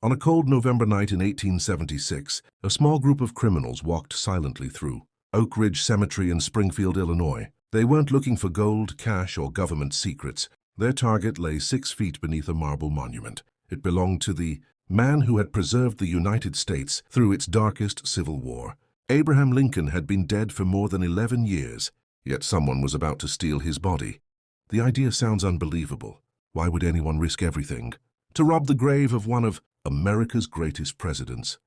On a cold November night in 1876, a small group of criminals walked silently through Oak Ridge Cemetery in Springfield, Illinois. They weren't looking for gold, cash, or government secrets. Their target lay 6 feet beneath a marble monument. It belonged to the man who had preserved the United States through its darkest civil war. Abraham Lincoln had been dead for more than 11 years, yet someone was about to steal his body. The idea sounds unbelievable. Why would anyone risk everything to rob the grave of one of America's greatest presidents?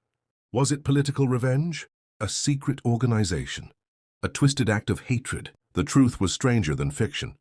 Was it political revenge? A secret organization? A twisted act of hatred? The truth was stranger than fiction.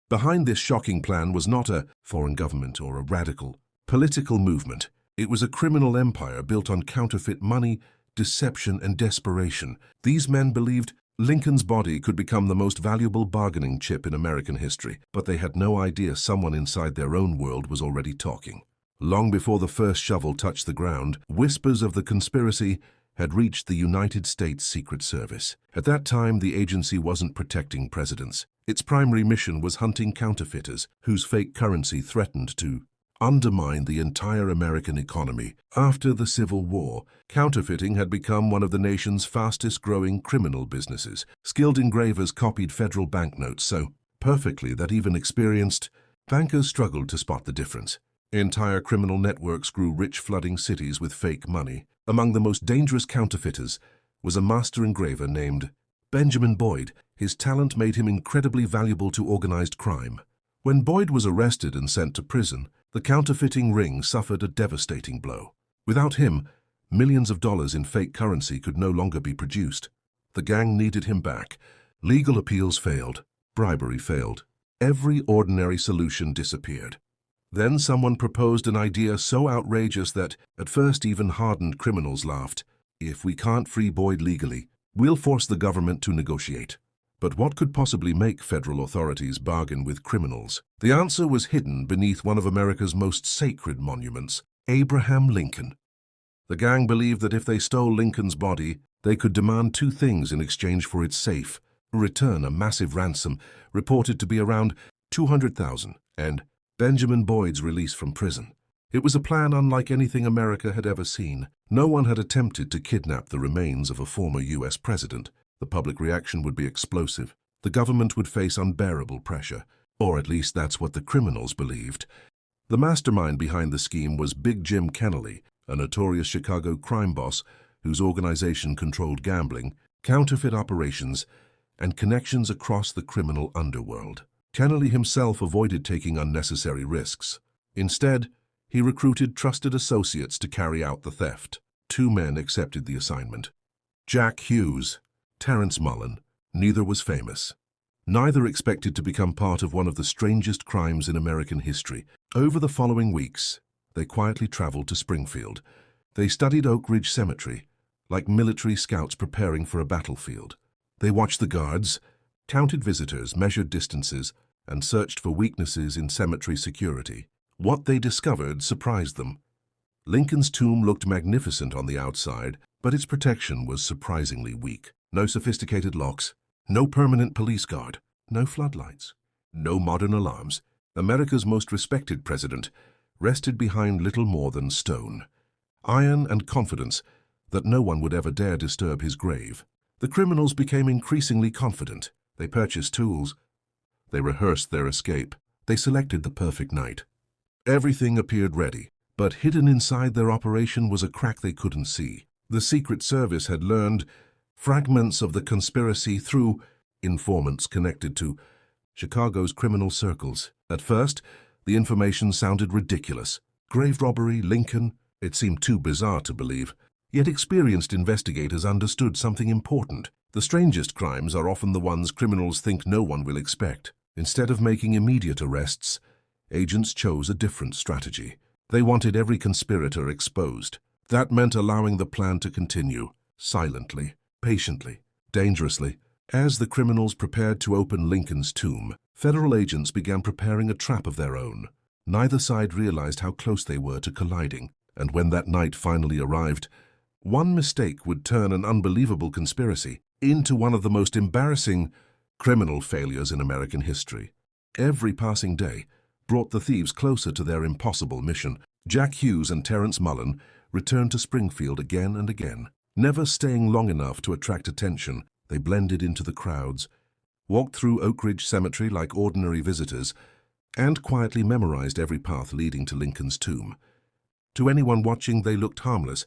Behind this shocking plan was not a foreign government or a radical political movement. It was a criminal empire built on counterfeit money, deception, and desperation. These men believed Lincoln's body could become the most valuable bargaining chip in American history, but they had no idea someone inside their own world was already talking. Long before the first shovel touched the ground, whispers of the conspiracy had reached the United States Secret Service. At that time, the agency wasn't protecting presidents. Its primary mission was hunting counterfeiters whose fake currency threatened to undermine the entire American economy. After the Civil War, counterfeiting had become one of the nation's fastest-growing criminal businesses. Skilled engravers copied federal banknotes so perfectly that even experienced bankers struggled to spot the difference. Entire criminal networks grew rich, flooding cities with fake money. Among the most dangerous counterfeiters was a master engraver named Benjamin Boyd. His talent made him incredibly valuable to organized crime. When Boyd was arrested and sent to prison, the counterfeiting ring suffered a devastating blow. Without him, millions of dollars in fake currency could no longer be produced. The gang needed him back. Legal appeals failed. Bribery failed. Every ordinary solution disappeared. Then someone proposed an idea so outrageous that, at first, even hardened criminals laughed. If we can't free Boyd legally, we'll force the government to negotiate. But what could possibly make federal authorities bargain with criminals? The answer was hidden beneath one of America's most sacred monuments, Abraham Lincoln. The gang believed that if they stole Lincoln's body, they could demand 2 things in exchange for its safe: return a massive ransom, reported to be around $200,000, and Benjamin Boyd's release from prison. It was a plan unlike anything America had ever seen. No one had attempted to kidnap the remains of a former U.S. president. The public reaction would be explosive. The government would face unbearable pressure, or at least that's what the criminals believed. The mastermind behind the scheme was Big Jim Kennelly, a notorious Chicago crime boss whose organization controlled gambling, counterfeit operations, and connections across the criminal underworld. Kennelly himself avoided taking unnecessary risks. Instead, he recruited trusted associates to carry out the theft. 2 men accepted the assignment: Jack Hughes, Terrence Mullen. Neither was famous. Neither expected to become part of one of the strangest crimes in American history. Over the following weeks, they quietly traveled to Springfield. They studied Oak Ridge Cemetery, like military scouts preparing for a battlefield. They watched the guards, counted visitors, measured distances, and searched for weaknesses in cemetery security. What they discovered surprised them. Lincoln's tomb looked magnificent on the outside, but its protection was surprisingly weak. No sophisticated locks, no permanent police guard, no floodlights, no modern alarms. America's most respected president rested behind little more than stone, iron, and confidence that no one would ever dare disturb his grave. The criminals became increasingly confident. They purchased tools. They rehearsed their escape. They selected the perfect night. Everything appeared ready, but hidden inside their operation was a crack they couldn't see. The Secret Service had learned fragments of the conspiracy through informants connected to Chicago's criminal circles. At first, the information sounded ridiculous. Grave robbery, Lincoln. It seemed too bizarre to believe. Yet experienced investigators understood something important. The strangest crimes are often the ones criminals think no one will expect. Instead of making immediate arrests, agents chose a different strategy. They wanted every conspirator exposed. That meant allowing the plan to continue, silently, patiently, dangerously. As the criminals prepared to open Lincoln's tomb, federal agents began preparing a trap of their own. Neither side realized how close they were to colliding, and when that night finally arrived, one mistake would turn an unbelievable conspiracy into one of the most embarrassing criminal failures in American history. Every passing day brought the thieves closer to their impossible mission. Jack Hughes and Terence Mullen returned to Springfield again and again. Never staying long enough to attract attention, they blended into the crowds, walked through Oak Ridge Cemetery like ordinary visitors, and quietly memorized every path leading to Lincoln's tomb. To anyone watching, they looked harmless,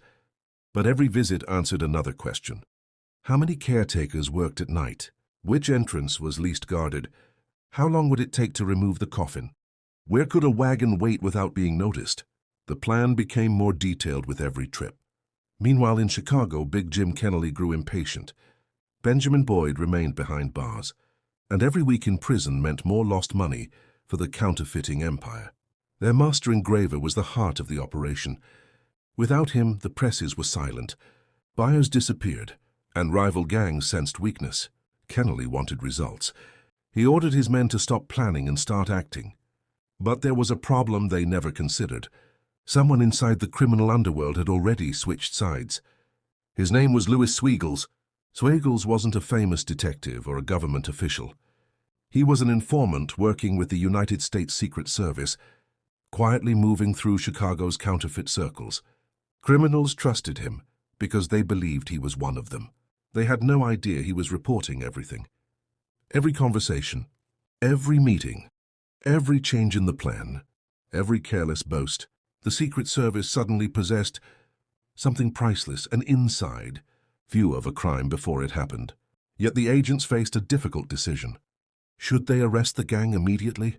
but every visit answered another question. How many caretakers worked at night? Which entrance was least guarded? How long would it take to remove the coffin? Where could a wagon wait without being noticed? The plan became more detailed with every trip. Meanwhile, in Chicago, Big Jim Kennelly grew impatient. Benjamin Boyd remained behind bars, and every week in prison meant more lost money for the counterfeiting empire. Their master engraver was the heart of the operation. Without him, the presses were silent. Buyers disappeared, and rival gangs sensed weakness. Kennelly wanted results. He ordered his men to stop planning and start acting. But there was a problem they never considered. Someone inside the criminal underworld had already switched sides. His name was Louis Sweigels. Sweigels wasn't a famous detective or a government official. He was an informant working with the United States Secret Service, quietly moving through Chicago's counterfeit circles. Criminals trusted him because they believed he was one of them. They had no idea he was reporting everything. Every conversation, every meeting, every change in the plan, every careless boast. The Secret Service suddenly possessed something priceless, an inside view of a crime before it happened. Yet the agents faced a difficult decision. Should they arrest the gang immediately?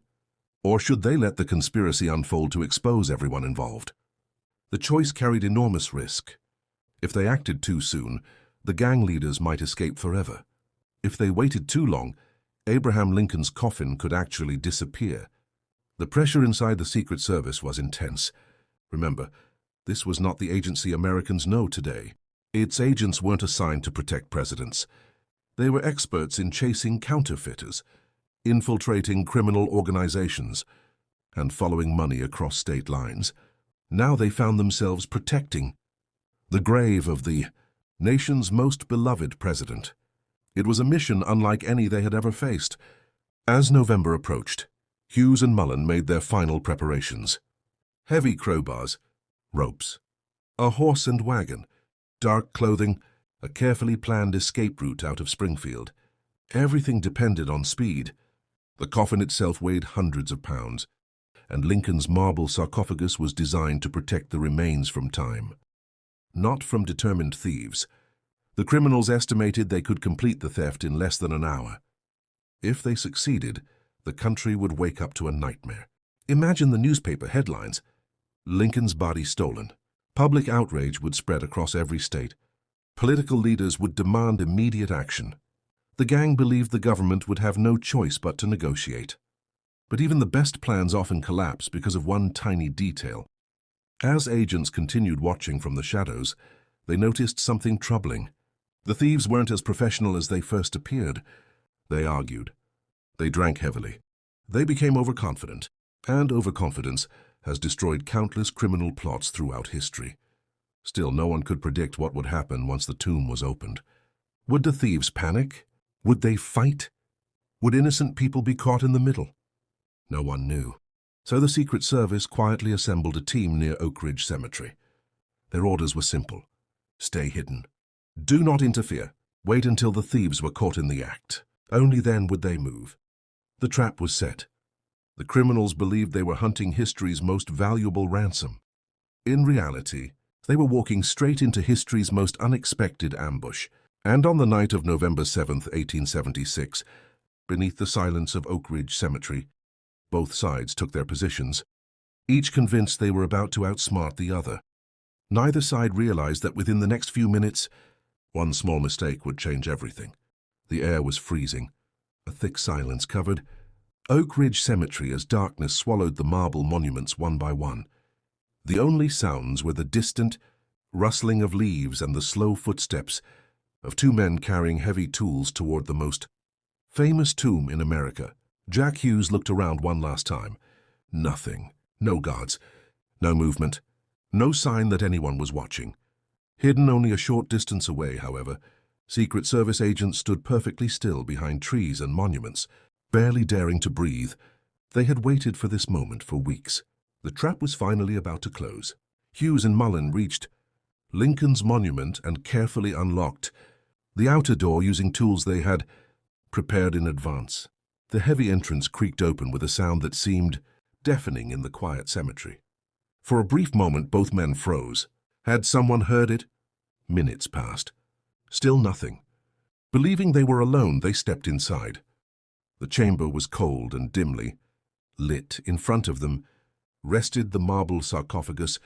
Or should they let the conspiracy unfold to expose everyone involved? The choice carried enormous risk. If they acted too soon, the gang leaders might escape forever. If they waited too long, Abraham Lincoln's coffin could actually disappear. The pressure inside the Secret Service was intense. Remember, this was not the agency Americans know today. Its agents weren't assigned to protect presidents. They were experts in chasing counterfeiters, infiltrating criminal organizations, and following money across state lines. Now they found themselves protecting the grave of the nation's most beloved president. It was a mission unlike any they had ever faced. As November approached, Hughes and Mullen made their final preparations. Heavy crowbars, ropes, a horse and wagon, dark clothing, a carefully planned escape route out of Springfield. Everything depended on speed. The coffin itself weighed hundreds of pounds, and Lincoln's marble sarcophagus was designed to protect the remains from time, not from determined thieves. The criminals estimated they could complete the theft in less than an hour. If they succeeded, the country would wake up to a nightmare. Imagine the newspaper headlines: Lincoln's body stolen. Public outrage would spread across every state. Political leaders would demand immediate action. The gang believed the government would have no choice but to negotiate. But even the best plans often collapse because of one tiny detail. As agents continued watching from the shadows, they noticed something troubling. The thieves weren't as professional as they first appeared. They argued. They drank heavily. They became overconfident, and overconfidence has destroyed countless criminal plots throughout history. Still, no one could predict what would happen once the tomb was opened. Would the thieves panic? Would they fight? Would innocent people be caught in the middle? No one knew. So the Secret Service quietly assembled a team near Oak Ridge Cemetery. Their orders were simple. Stay hidden. Do not interfere. Wait until the thieves were caught in the act. Only then would they move. The trap was set. The criminals believed they were hunting history's most valuable ransom. In reality, they were walking straight into history's most unexpected ambush. And on the night of November 7th, 1876, beneath the silence of Oak Ridge Cemetery, both sides took their positions, each convinced they were about to outsmart the other. Neither side realized that within the next few minutes, one small mistake would change everything. The air was freezing. A thick silence covered Oak Ridge Cemetery as darkness swallowed the marble monuments one by one. The only sounds were the distant rustling of leaves and the slow footsteps of two men carrying heavy tools toward the most famous tomb in America. Jack Hughes looked around one last time. Nothing. No guards. No movement. No sign that anyone was watching. Hidden only a short distance away, however, Secret Service agents stood perfectly still behind trees and monuments, barely daring to breathe. They had waited for this moment for weeks. The trap was finally about to close. Hughes and Mullen reached Lincoln's monument and carefully unlocked the outer door using tools they had prepared in advance. The heavy entrance creaked open with a sound that seemed deafening in the quiet cemetery. For a brief moment, both men froze. Had someone heard it? Minutes passed. Still nothing. Believing they were alone, they stepped inside. The chamber was cold and dimly lit. In front of them rested the marble sarcophagus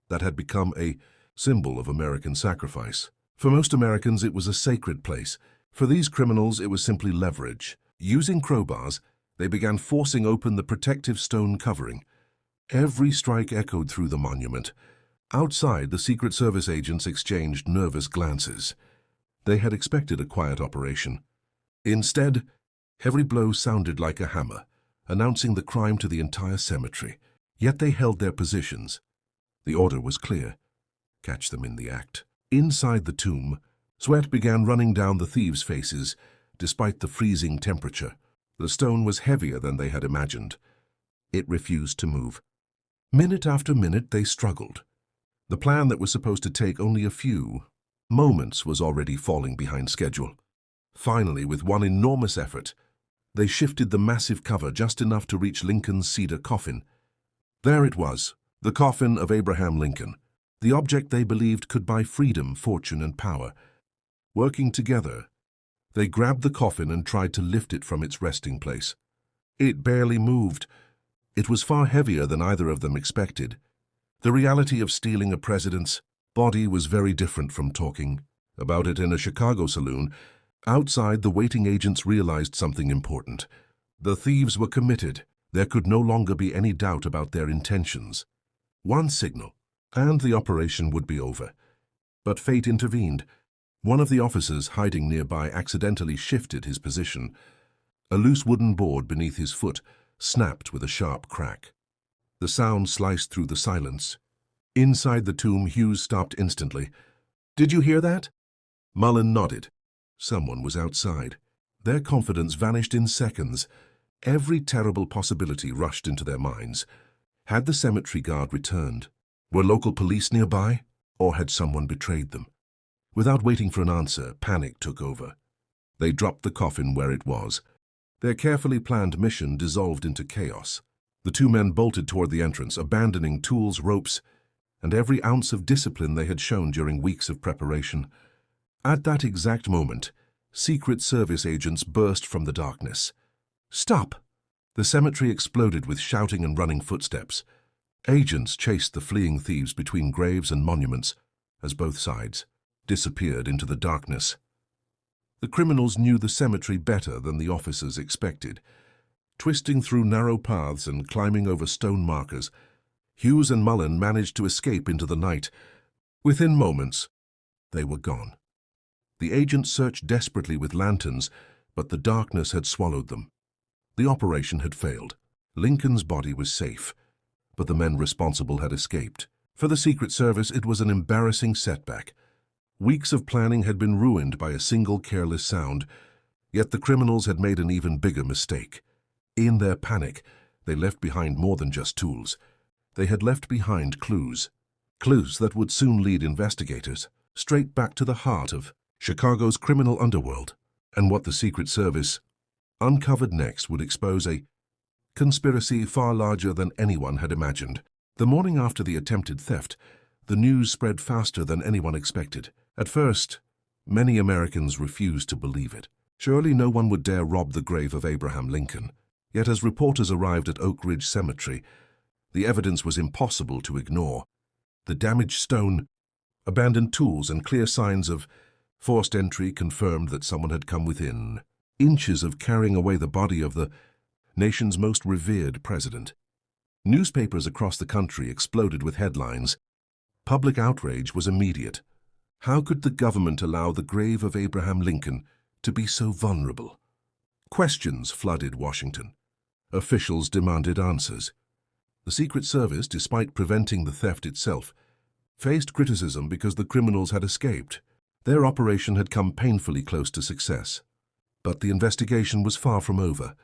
that had become a symbol of American sacrifice. For most Americans, it was a sacred place. For these criminals, it was simply leverage. Using crowbars, they began forcing open the protective stone covering. Every strike echoed through the monument. Outside, the Secret Service agents exchanged nervous glances. They had expected a quiet operation. Instead, every blow sounded like a hammer, announcing the crime to the entire cemetery. Yet they held their positions. The order was clear. Catch them in the act. Inside the tomb, sweat began running down the thieves' faces, despite the freezing temperature. The stone was heavier than they had imagined. It refused to move. Minute after minute, they struggled. The plan that was supposed to take only a few moments was already falling behind schedule. Finally, with one enormous effort, they shifted the massive cover just enough to reach Lincoln's cedar coffin. There it was, the coffin of Abraham Lincoln, the object they believed could buy freedom, fortune, and power. Working together, they grabbed the coffin and tried to lift it from its resting place. It barely moved. It was far heavier than either of them expected. The reality of stealing a president's body was very different from talking about it in a Chicago saloon. Outside, the waiting agents realized something important. The thieves were committed. There could no longer be any doubt about their intentions. One signal, and the operation would be over. But fate intervened. One of the officers hiding nearby accidentally shifted his position. A loose wooden board beneath his foot snapped with a sharp crack. The sound sliced through the silence. Inside the tomb, Hughes stopped instantly. "Did you hear that?" Mullen nodded. Someone was outside. Their confidence vanished in seconds. Every terrible possibility rushed into their minds. Had the cemetery guard returned? Were local police nearby? Or had someone betrayed them? Without waiting for an answer, panic took over. They dropped the coffin where it was. Their carefully planned mission dissolved into chaos. The two men bolted toward the entrance, abandoning tools, ropes, and every ounce of discipline they had shown during weeks of preparation. At that exact moment, Secret Service agents burst from the darkness. "Stop!" The cemetery exploded with shouting and running footsteps. Agents chased the fleeing thieves between graves and monuments as both sides disappeared into the darkness. The criminals knew the cemetery better than the officers expected. Twisting through narrow paths and climbing over stone markers, Hughes and Mullen managed to escape into the night. Within moments, they were gone. The agents searched desperately with lanterns, but the darkness had swallowed them. The operation had failed. Lincoln's body was safe, but the men responsible had escaped. For the Secret Service, it was an embarrassing setback. Weeks of planning had been ruined by a single careless sound, yet the criminals had made an even bigger mistake. In their panic, they left behind more than just tools. They had left behind clues. Clues that would soon lead investigators straight back to the heart of Chicago's criminal underworld. And what the Secret Service uncovered next would expose a conspiracy far larger than anyone had imagined. The morning after the attempted theft, the news spread faster than anyone expected. At first, many Americans refused to believe it. Surely no one would dare rob the grave of Abraham Lincoln. Yet as reporters arrived at Oak Ridge Cemetery, the evidence was impossible to ignore. The damaged stone, abandoned tools, and clear signs of forced entry confirmed that someone had come within inches of carrying away the body of the nation's most revered president. Newspapers across the country exploded with headlines. Public outrage was immediate. How could the government allow the grave of Abraham Lincoln to be so vulnerable? Questions flooded Washington. Officials demanded answers. The Secret Service, despite preventing the theft itself, faced criticism because the criminals had escaped. Their operation had come painfully close to success. But the investigation was far from over.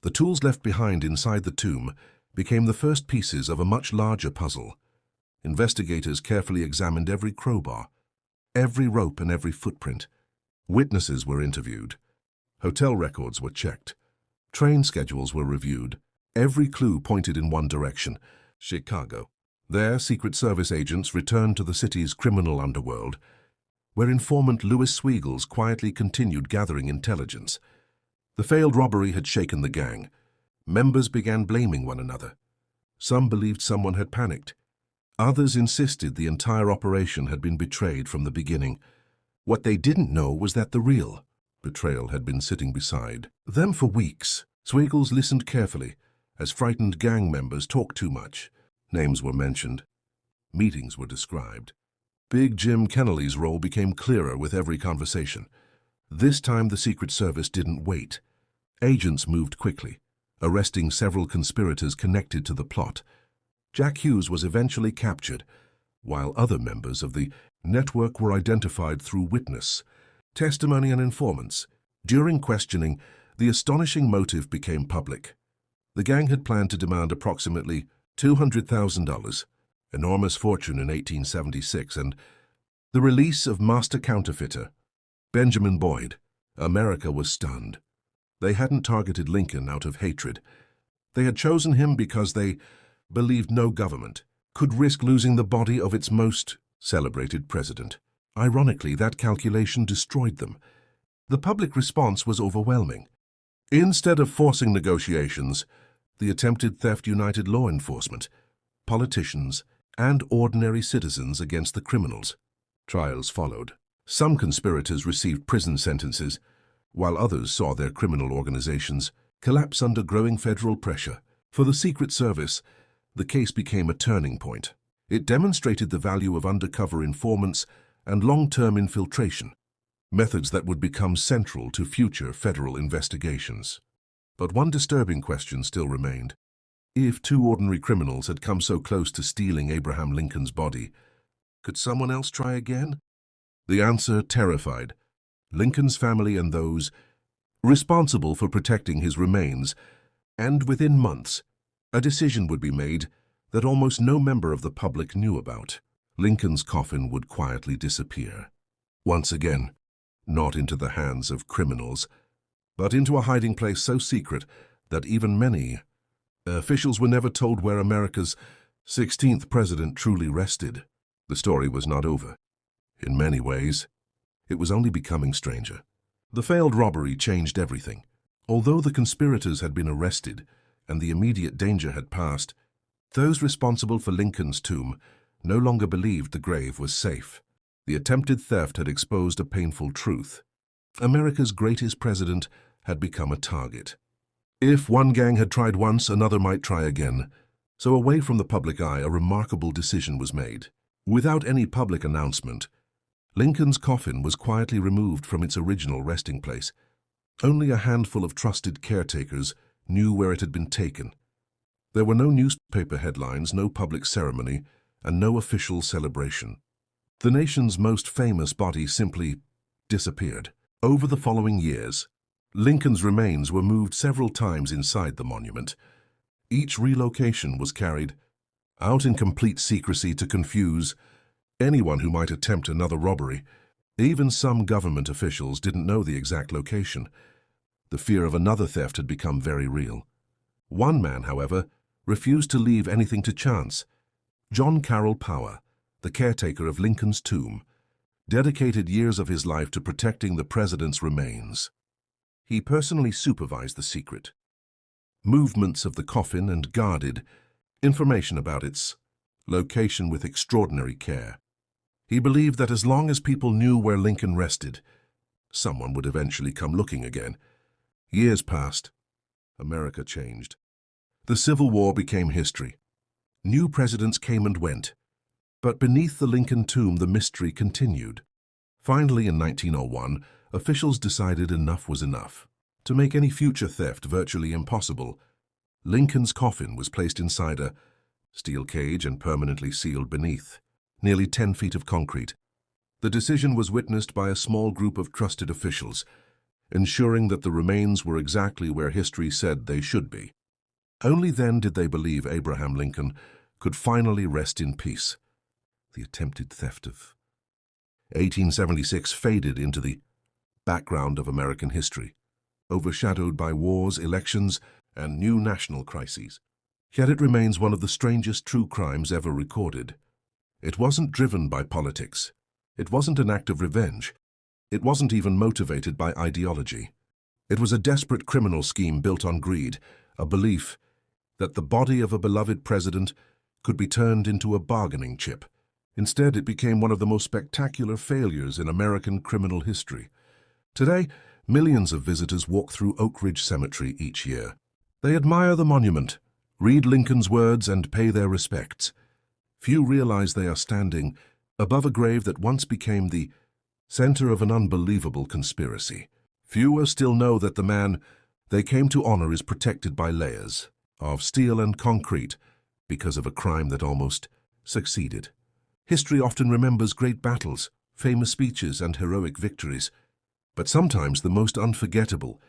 The tools left behind inside the tomb became the first pieces of a much larger puzzle. Investigators carefully examined every crowbar, every rope and every footprint. Witnesses were interviewed. Hotel records were checked. Train schedules were reviewed. Every clue pointed in one direction: Chicago. There, Secret Service agents returned to the city's criminal underworld, where informant Louis Sweigels quietly continued gathering intelligence. The failed robbery had shaken the gang. Members began blaming one another. Some believed someone had panicked. Others insisted the entire operation had been betrayed from the beginning. What they didn't know was that the real betrayal had been sitting beside them for weeks. Sweigels listened carefully as frightened gang members talked too much. Names were mentioned. Meetings were described. Big Jim Kennelly's role became clearer with every conversation. This time the Secret Service didn't wait. Agents moved quickly, arresting several conspirators connected to the plot. Jack Hughes was eventually captured, while other members of the network were identified through witness testimony and informants. During questioning, the astonishing motive became public. The gang had planned to demand approximately $200,000, enormous fortune in 1876, and the release of master counterfeiter, Benjamin Boyd. America was stunned. They hadn't targeted Lincoln out of hatred. They had chosen him because they believed no government could risk losing the body of its most celebrated president. Ironically, that calculation destroyed them. The public response was overwhelming. Instead of forcing negotiations, the attempted theft united law enforcement, politicians, and ordinary citizens against the criminals. Trials followed. Some conspirators received prison sentences, while others saw their criminal organizations collapse under growing federal pressure. For the Secret Service, the case became a turning point. It demonstrated the value of undercover informants and long-term infiltration, methods that would become central to future federal investigations. But one disturbing question still remained. If two ordinary criminals had come so close to stealing Abraham Lincoln's body, could someone else try again? The answer terrified Lincoln's family and those responsible for protecting his remains, and within months, a decision would be made that almost no member of the public knew about. Lincoln's coffin would quietly disappear. Once again, not into the hands of criminals, but into a hiding place so secret that even many officials were never told where America's 16th president truly rested. The story was not over. In many ways, it was only becoming stranger. The failed robbery changed everything. Although the conspirators had been arrested and the immediate danger had passed, those responsible for Lincoln's tomb no longer believed the grave was safe. The attempted theft had exposed a painful truth. America's greatest president had become a target. If one gang had tried once, another might try again. So away from the public eye, a remarkable decision was made. Without any public announcement, Lincoln's coffin was quietly removed from its original resting place. Only a handful of trusted caretakers knew where it had been taken. There were no newspaper headlines, no public ceremony, and no official celebration. The nation's most famous body simply disappeared. Over the following years, Lincoln's remains were moved several times inside the monument. Each relocation was carried out in complete secrecy to confuse anyone who might attempt another robbery. Even some government officials didn't know the exact location. The fear of another theft had become very real. One man, however, refused to leave anything to chance. John Carroll Power, the caretaker of Lincoln's tomb, dedicated years of his life to protecting the president's remains. He personally supervised the secret movements of the coffin and guarded information about its location with extraordinary care. He believed that as long as people knew where Lincoln rested, someone would eventually come looking again. Years passed. America changed. The Civil War became history. New presidents came and went. But beneath the Lincoln tomb, the mystery continued. Finally, in 1901, officials decided enough was enough. To make any future theft virtually impossible, Lincoln's coffin was placed inside a steel cage and permanently sealed beneath, nearly 10 feet of concrete. The decision was witnessed by a small group of trusted officials, ensuring that the remains were exactly where history said they should be. Only then did they believe Abraham Lincoln could finally rest in peace. The attempted theft of 1876 faded into the background of American history, overshadowed by wars, elections, and new national crises. Yet it remains one of the strangest true crimes ever recorded. It wasn't driven by politics. It wasn't an act of revenge. It wasn't even motivated by ideology. It was a desperate criminal scheme built on greed, a belief that the body of a beloved president could be turned into a bargaining chip. Instead, it became one of the most spectacular failures in American criminal history. Today, millions of visitors walk through Oak Ridge Cemetery each year. They admire the monument, read Lincoln's words, and pay their respects. Few realize they are standing above a grave that once became the center of an unbelievable conspiracy. Fewer still know that the man they came to honor is protected by layers of steel and concrete because of a crime that almost succeeded. History often remembers great battles, famous speeches, and heroic victories, but sometimes the most unforgettable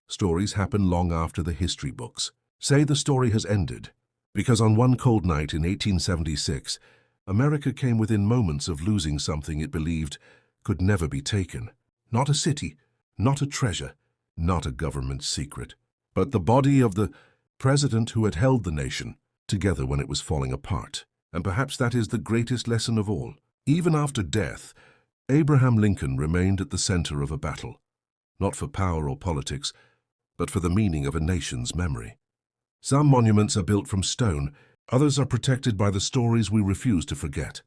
stories happen long after the history books say the story has ended, because on one cold night in 1876, America came within moments of losing something it believed could never be taken. Not a city, not a treasure, not a government secret, but the body of the president who had held the nation together when it was falling apart. And perhaps that is the greatest lesson of all. Even after death, Abraham Lincoln remained at the center of a battle, not for power or politics, but for the meaning of a nation's memory. Some monuments are built from stone, others are protected by the stories we refuse to forget.